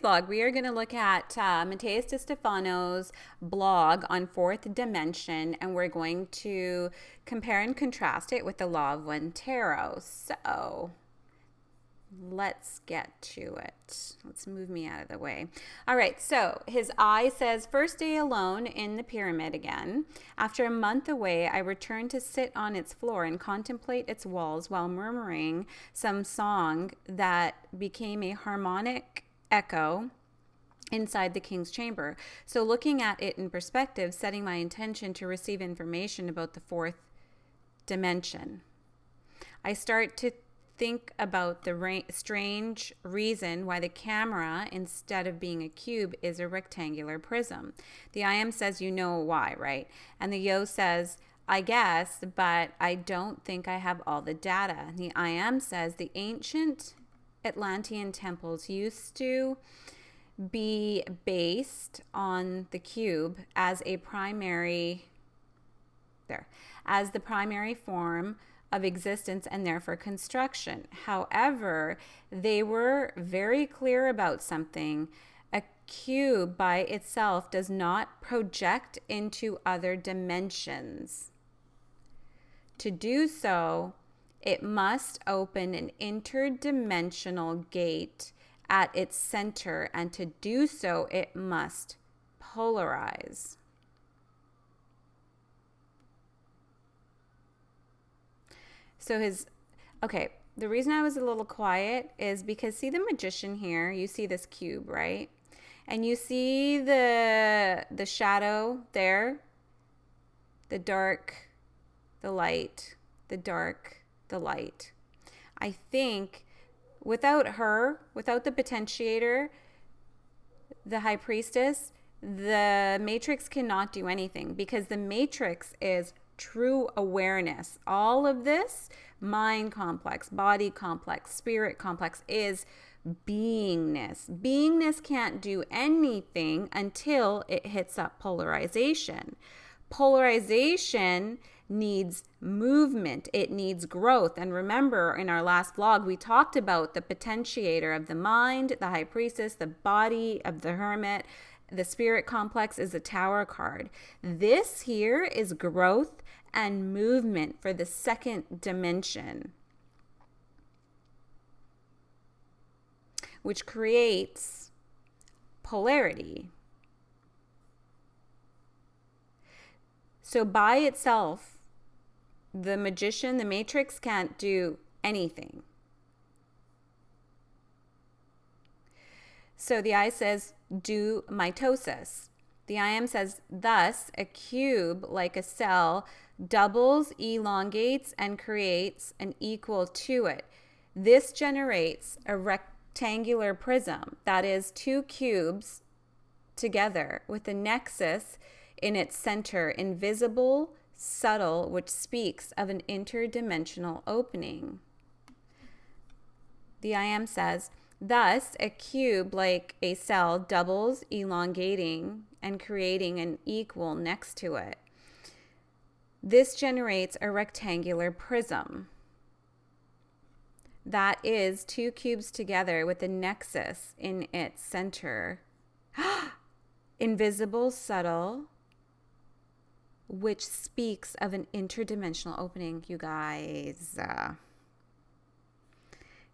Blog, we are going to look at Matias De Stefano's blog on fourth dimension, and we're going to compare and contrast it with the Law of One Tarot. So let's get to it. Let's move me out of the way. All right, so his eye says, first day alone in the pyramid again. After a month away, I returned to sit on its floor and contemplate its walls while murmuring some song that became a harmonic echo inside the king's chamber. So looking at it in perspective, setting my intention to receive information about the fourth dimension, I start to think about the strange reason why the camera, instead of being a cube, is a rectangular prism. The I am says, you know why, right? And the yo says, I guess, but I don't think I have all the data. The I am says, the ancient Atlantean temples used to be based on the cube as a primary as the primary form of existence and therefore construction. However, they were very clear about something. A cube by itself does not project into other dimensions. To do so, it must open an interdimensional gate at its center, and to do so, it must polarize. So the reason I was a little quiet is because, see the magician here? You see this cube, right? And you see the shadow there, the dark, the light, the dark, the light. I think without the potentiator, the high priestess, the matrix cannot do anything, because the matrix is true awareness. All of this mind complex, body complex, spirit complex is beingness. Beingness can't do anything until it hits up polarization. Polarization needs movement. It needs growth. And remember, in our last vlog, we talked about the potentiator of the mind, the high priestess, the body of the hermit. The spirit complex is a tower card. This here is growth and movement for the second dimension, which creates polarity. So by itself, the magician, the matrix, can't do anything. So the I says, do mitosis. The I am says, thus, a cube, like a cell, doubles, elongates, and creates an equal to it. This generates a rectangular prism, that is, two cubes together with a nexus in its center, invisible, subtle, which speaks of an interdimensional opening. The I am says, thus, a cube, like a cell, doubles, elongating, and creating an equal next to it. This generates a rectangular prism. That is, two cubes together with a nexus in its center. Invisible, subtle, which speaks of an interdimensional opening, you guys.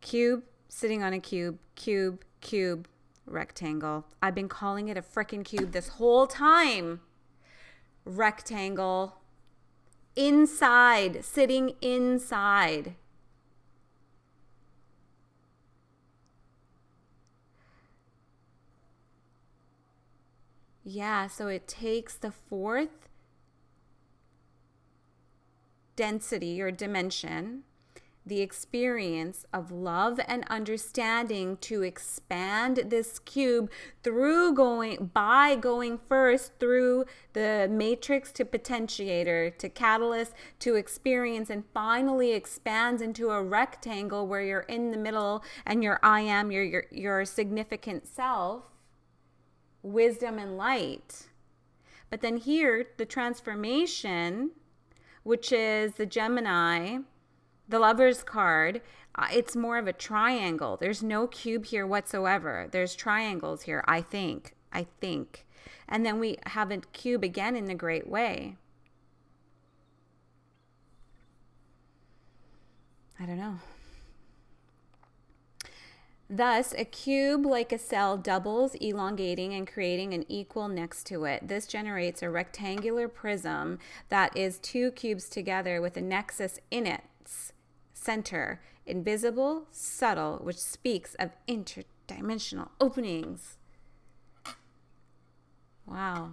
Cube, sitting on a cube, cube, rectangle. I've been calling it a frickin' cube this whole time. Rectangle. Inside, sitting inside. Yeah, so it takes the fourth density or dimension, the experience of love and understanding, to expand this cube by going first through the matrix to potentiator to catalyst to experience, and finally expands into a rectangle where you're in the middle and your I am, your significant self, wisdom and light. But then here, the transformation, which is the Gemini, the Lover's card, It's more of a triangle. There's no cube here whatsoever. There's triangles here, I think. And then we have a cube again in the Great Way. I don't know. Thus, a cube like a cell doubles, elongating and creating an equal next to it. This generates a rectangular prism that is two cubes together with a nexus in its center, invisible, subtle, which speaks of interdimensional openings. Wow.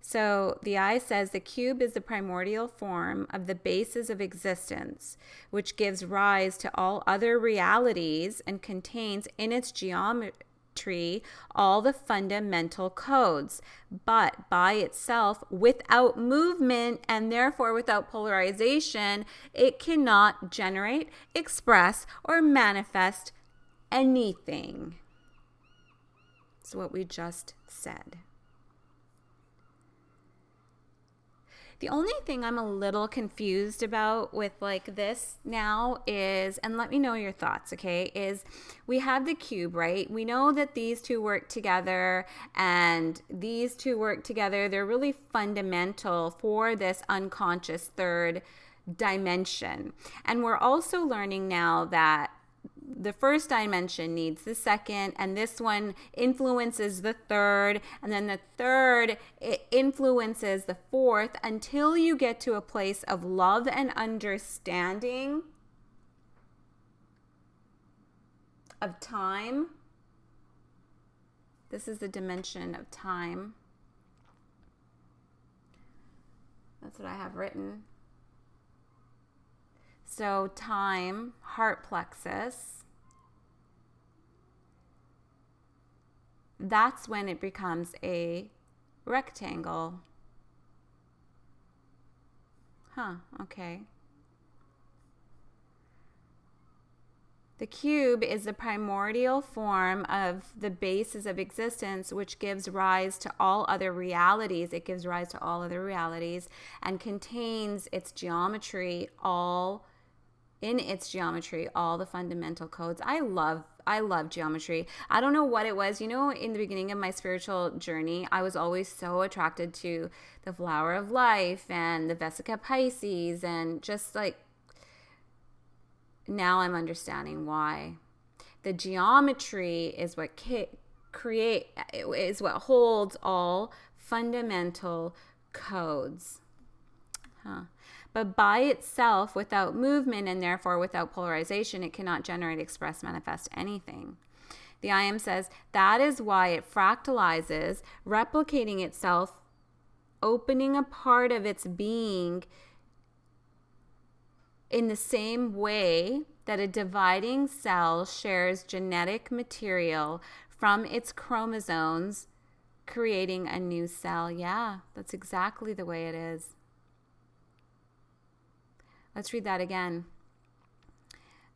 So the eye says the cube is the primordial form of the basis of existence, which gives rise to all other realities and contains in its geometry all the fundamental codes, but by itself, without movement and therefore without polarization, it cannot generate, express, or manifest anything. That's what we just said. The only thing I'm a little confused about with like this now is, and let me know your thoughts, okay, is we have the cube, right? We know that these two work together and these two work together. They're really fundamental for this unconscious third dimension. And we're also learning now that the first dimension needs the second, and this one influences the third, and then the third it influences the fourth until you get to a place of love and understanding of time. This is the dimension of time. That's what I have written. So time, heart plexus, that's when it becomes a rectangle. Okay. The cube is the primordial form of the basis of existence, which gives rise to all other realities. It gives rise to all other realities and contains its geometry all the fundamental codes. I love geometry. I don't know what it was. You know, in the beginning of my spiritual journey, I was always so attracted to the flower of life and the Vesica Pisces, and just like now I'm understanding why. The geometry is what is what holds all fundamental codes. But by itself, without movement and therefore without polarization, it cannot generate, express, manifest anything. The I Am says that is why it fractalizes, replicating itself, opening a part of its being in the same way that a dividing cell shares genetic material from its chromosomes, creating a new cell. Yeah, that's exactly the way it is. Let's read that again.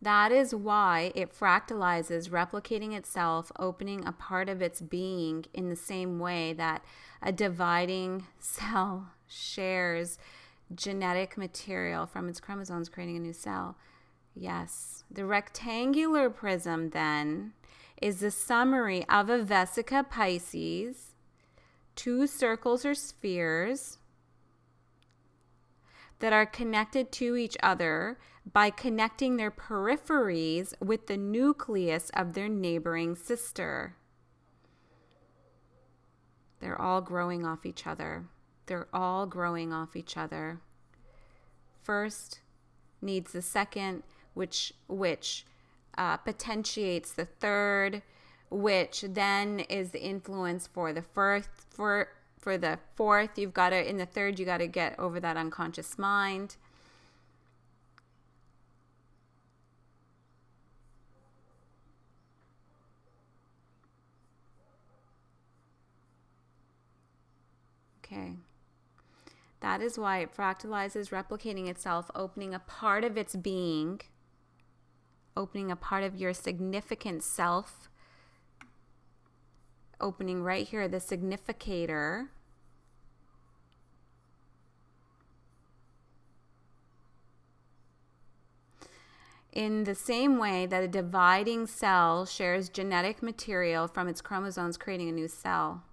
That is why it fractalizes, replicating itself, opening a part of its being in the same way that a dividing cell shares genetic material from its chromosomes, creating a new cell. Yes. The rectangular prism, then, is the summary of a Vesica Pisces, two circles or spheres that are connected to each other by connecting their peripheries with the nucleus of their neighboring sister. They're all growing off each other. First needs the second, which potentiates the third, which then is the influence for the first, for the fourth. You've got to, in the third, you got to get over that unconscious mind. Okay. That is why it fractalizes, replicating itself, opening a part of its being, opening a part of your significant self, opening right here, the significator. In the same way that a dividing cell shares genetic material from its chromosomes, creating a new cell.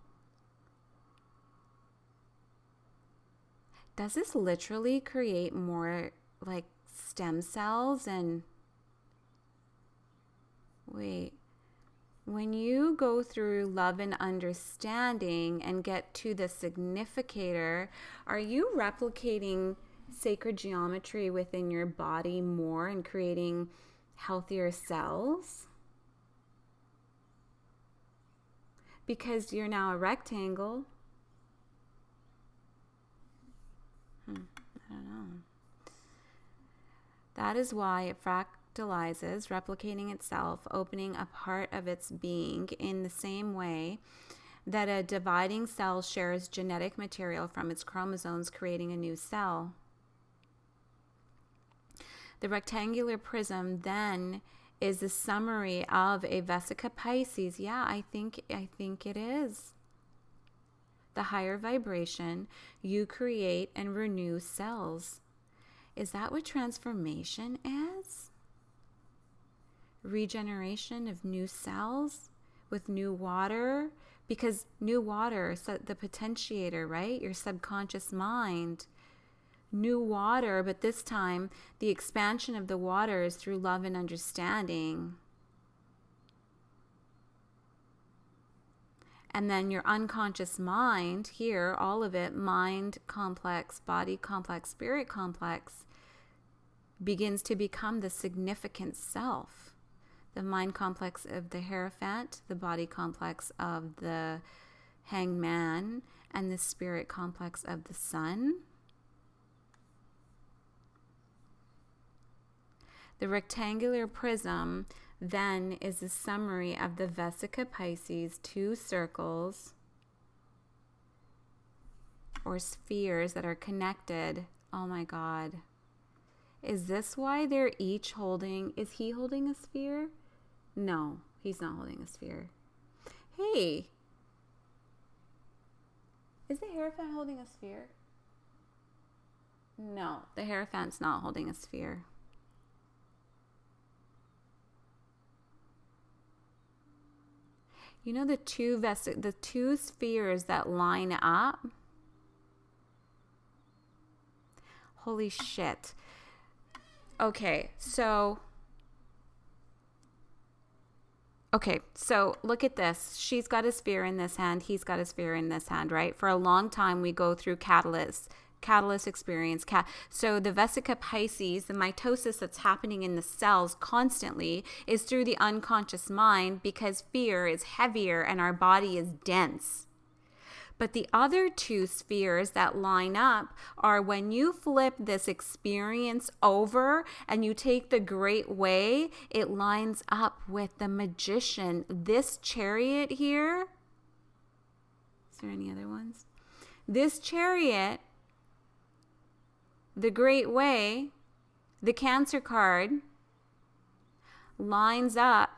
Does this literally create more like stem cells? And wait, when you go through love and understanding and get to the significator, are you replicating sacred geometry within your body more and creating healthier cells? Because you're now a rectangle. I don't know. That is why it fractalizes, replicating itself, opening a part of its being in the same way that a dividing cell shares genetic material from its chromosomes, creating a new cell. The rectangular prism then is the summary of a Vesica Pisces. Yeah, I think it is. The higher vibration, you create and renew cells. Is that what transformation is? Regeneration of new cells with new water? Because new water, the potentiator, right? Your subconscious mind. New water, but this time the expansion of the water is through love and understanding. And then your unconscious mind here, all of it, mind complex, body complex, spirit complex, begins to become the significant self. The mind complex of the Hierophant, the body complex of the Hanged Man, and the spirit complex of the Sun. The rectangular prism then is a summary of the Vesica Pisces, 2 circles or spheres that are connected. Oh my God. Is this why they're each holding? Is he holding a sphere? No, he's not holding a sphere. Hey, is the Hierophant holding a sphere? No, the Hierophant's not holding a sphere. You know the two spheres that line up? Holy shit. Okay, so look at this. She's got a sphere in this hand. He's got a sphere in this hand, right? For a long time, we go through catalyst experience. So the Vesica Pisces, the mitosis that's happening in the cells constantly is through the unconscious mind, because fear is heavier and our body is dense. But the other 2 spheres that line up are when you flip this experience over and you take the Great Way, it lines up with the Magician. This Chariot here, is there any other ones? This Chariot, the Great Way, the Cancer card, lines up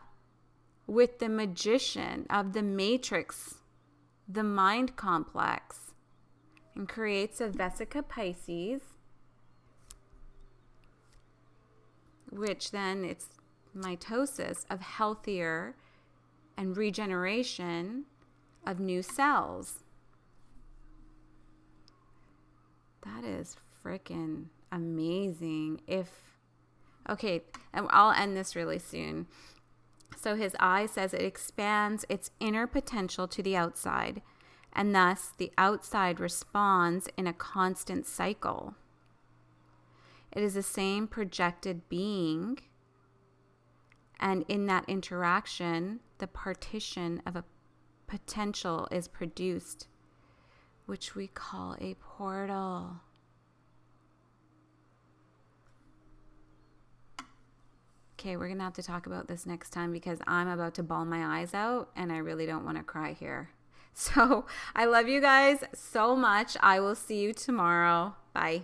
with the Magician of the Matrix, the mind complex, and creates a Vesica Pisces, which then it's mitosis of healthier and regeneration of new cells. That is freaking amazing. Okay, and I'll end this really soon. So his eye says it expands its inner potential to the outside, and thus the outside responds in a constant cycle. It is the same projected being, and in that interaction, the partition of a potential is produced, which we call a portal. Okay, we're going to have to talk about this next time because I'm about to bawl my eyes out and I really don't want to cry here. So I love you guys so much. I will see you tomorrow. Bye.